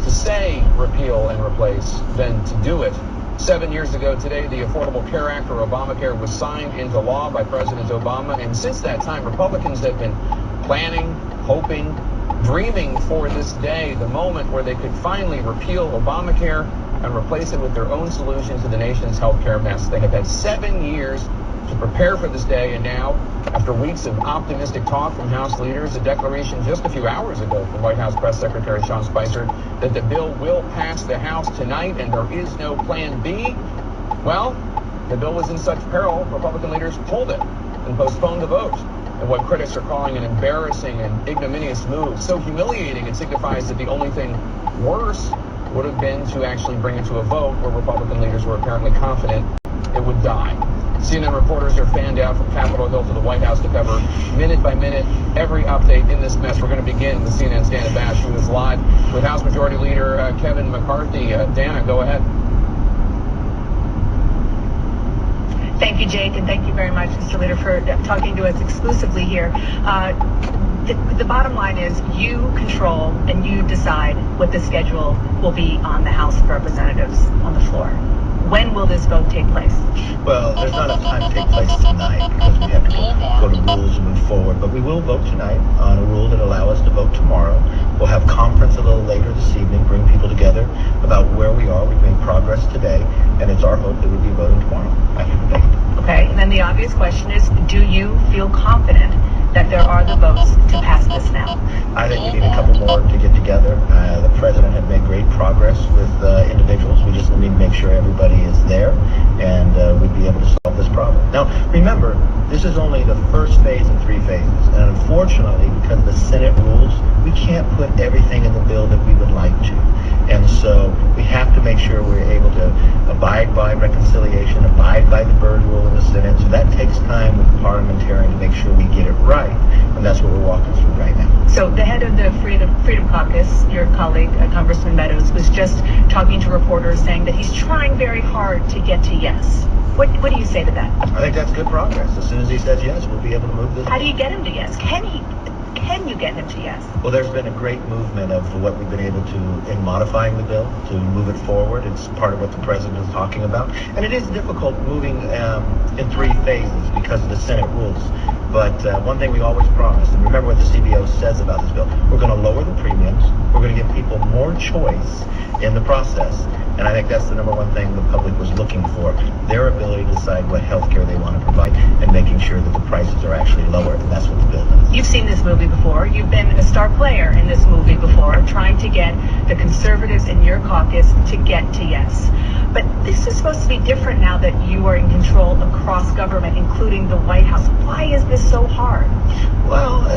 to say repeal and replace than to do it. 7 years ago today, the Affordable Care Act, or Obamacare, was signed into law by President Obama. And since that time, Republicans have been planning, hoping, dreaming for this day, the moment where they could finally repeal Obamacare and replace it with their own solution to the nation's healthcare mess. They have had 7 years to prepare for this day, and now, after weeks of optimistic talk from House leaders, a declaration just a few hours ago from White House Press Secretary Sean Spicer that the bill will pass the House tonight and there is no plan B. Well, the bill was in such peril, Republican leaders pulled it and postponed the vote. And what critics are calling an embarrassing and ignominious move, so humiliating it signifies that the only thing worse would have been to actually bring it to a vote where Republican leaders were apparently confident it would die. CNN reporters are fanned out from Capitol Hill to the White House to cover minute by minute every update in this mess. We're going to begin with CNN's Dana Bash, who is live with House Majority Leader Kevin McCarthy. Dana, go ahead. Thank you, Jake, and thank you very much, Mr. Leader, for talking to us exclusively here. The bottom line is you control and you decide what the schedule will be on the House of Representatives on the floor. When will this vote take place? Well, there's not enough time to take place tonight because we have to go to rules and move forward. But we will vote tonight on a rule that allow us to vote tomorrow. We'll have conference a little later this evening, bring people together about where we are. We've made progress today, and it's our hope that we'll be voting tomorrow after the debate. Okay, and then the obvious question is, do you feel confident that there are the votes to pass this now? I think we need a couple more to get together. The president had made great progress with individuals. We just need to make sure everybody is there, and we'd be able to solve this problem. Now, remember, this is only the first phase in 3 phases, and unfortunately, because of the Senate rules, we can't put everything in the bill that we would like to. And so we have to make sure we're able to abide by reconciliation, abide by the Byrd rule in the Senate. So that takes time with the parliamentarian to make sure we get it right. And that's what we're walking through right now. So the head of the Freedom Caucus, your colleague, Congressman Meadows, was just talking to reporters saying that he's trying very hard to get to yes. What do you say to that? I think that's good progress. As soon as he says yes, we'll be able to move this. How do you get him to yes? Can you get him to yes? Well, there's been a great movement of what we've been able to, in modifying the bill, to move it forward. It's part of what the president is talking about. And it is difficult moving in 3 phases because of the Senate rules. But one thing we always promise, and remember what the CBO says about this bill, we're going to lower the premiums. We're going to give people more choice in the process. And I think that's the number one thing the public was looking for, their ability to decide what health care they want to provide and making sure that the prices are actually lower. And that's what the bill does. You've seen this movie before. You've been a star player in this movie before, trying to get the conservatives in your caucus to get to yes. But this is supposed to be different now that you are in control across government, including the White House. Why is this so hard? Well,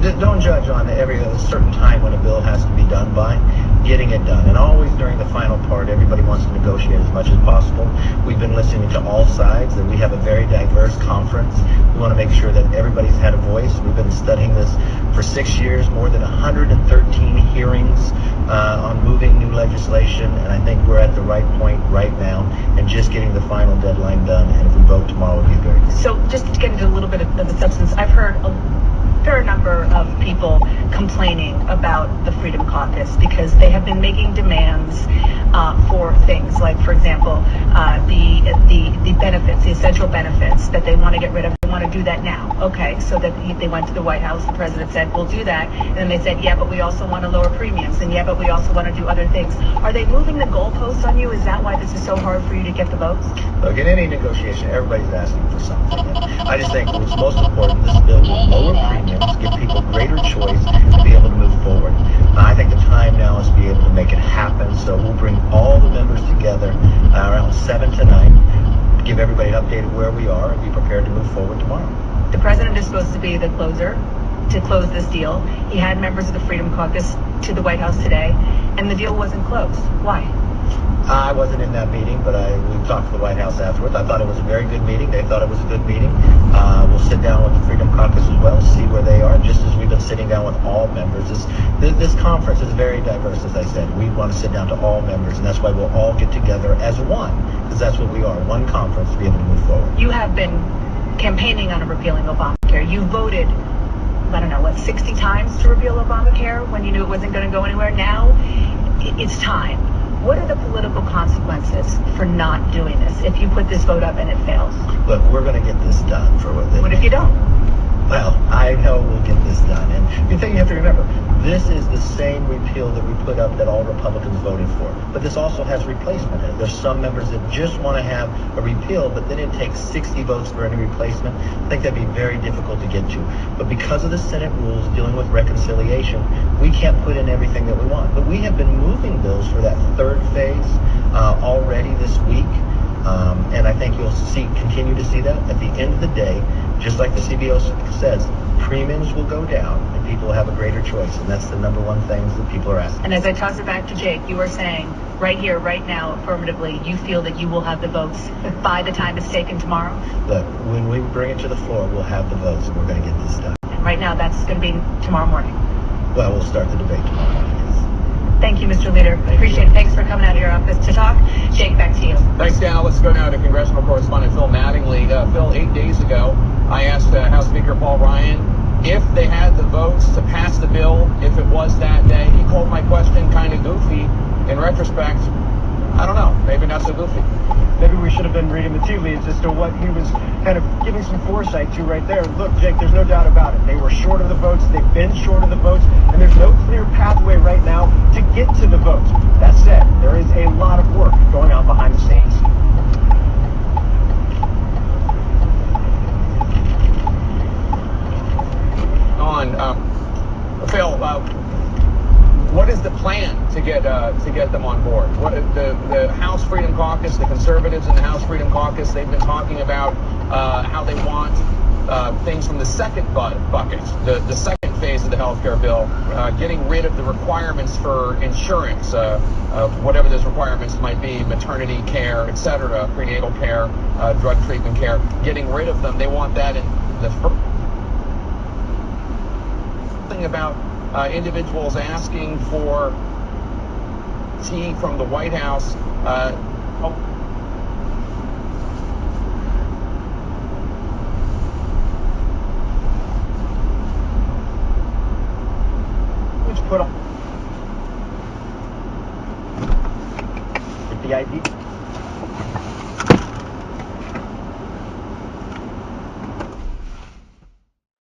don't judge on every certain time when a bill has to be done by. Getting it done. And always during the final part, everybody wants to negotiate as much as possible. We've been listening to all sides, and we have a very diverse conference. We want to make sure that everybody's had a voice. We've been studying this for 6 years, more than 113 hearings on moving new legislation, and I think we're at the right point right now and just getting the final deadline done. And if we vote tomorrow, it'll be very good. So just to get into a little bit of the substance, I've heard a fair number of people complaining about the Freedom Caucus because they have been making demands for things like, for example, the benefits, the essential benefits that they want to get rid of. They want to do that now. Okay, so that they went to the White House. The president said, we'll do that. And then they said, yeah, but we also want to lower premiums. And yeah, but we also want to do other things. Are they moving the goalposts on you? Is that why this is so hard for you to get the votes? Look, in any negotiation, everybody's asking for something. And I just think what's most important, this bill will lower premiums, give people greater choice, to be able to move forward. I think the time now is to be able to make it happen. So we'll bring all the members together around 7 tonight, give everybody an update of where we are, and be prepared to move forward tomorrow. The president is supposed to be the closer to close this deal. He had members of the Freedom Caucus to the White House today, and the deal wasn't closed. Why? I wasn't in that meeting, but we talked to the White House afterwards. I thought it was a very good meeting. They thought it was a good meeting. We'll sit down with the Freedom Caucus as well, see where they are, just as we've been sitting down with all members. This conference is very diverse, as I said. We want to sit down to all members, and that's why we'll all get together as one, because that's what we are, one conference to be able to move forward. You have been campaigning on repealing Obamacare. You voted, 60 times to repeal Obamacare when you knew it wasn't going to go anywhere. Now, it's time. What are the political consequences for not doing this if you put this vote up and it fails? Look, we're going to get this done for what. What if you don't? Well, I know we'll get this done. And the thing you have to remember, this is the same repeal that we put up that all Republicans voted for. But this also has replacement in it. There's some members that just want to have a repeal, but then it takes 60 votes for any replacement. I think that'd be very difficult to get to. But because of the Senate rules dealing with reconciliation, we can't put in everything that we want. But we have been moving bills for that third phase already this week. And I think you'll continue to see that. At the end of the day, just like the CBO says, premiums will go down and people will have a greater choice. And that's the number one thing that people are asking. And as I toss it back to Jake, you are saying right here, right now, affirmatively, you feel that you will have the votes by the time it's taken tomorrow? Look, when we bring it to the floor, we'll have the votes and we're going to get this done. And right now, that's going to be tomorrow morning. Well, we'll start the debate tomorrow morning. Thank you, Mr. Leader. Appreciate it. Thanks for coming out of your office to talk. Jake, back to you. Thanks, Dana. Let's go now to congressional correspondent Phil Mattingly. Phil, 8 days ago, I asked House Speaker Paul Ryan if they had the votes to pass the bill, if it was that day. He called my question kind of goofy. In retrospect, I don't know. Maybe not so goofy. Maybe we should have been reading the tea leaves as to what he was kind of giving some foresight to right there. Look, Jake, there's no doubt about it. They were short of the votes. They've been short of the votes. And there's no clear pathway right now to get to the votes. That said, there is a lot of work going on behind the scenes. Phil, what is the plan to get them on board? What the House Freedom Caucus, the conservatives in the House Freedom Caucus, they've been talking about how they want things from the second bucket, the second phase of the health care bill, getting rid of the requirements for insurance, whatever those requirements might be, maternity care, etc., prenatal care, drug treatment care, getting rid of them. They want that in the first thing about individuals asking for tea from the White House. Which put on with the idea.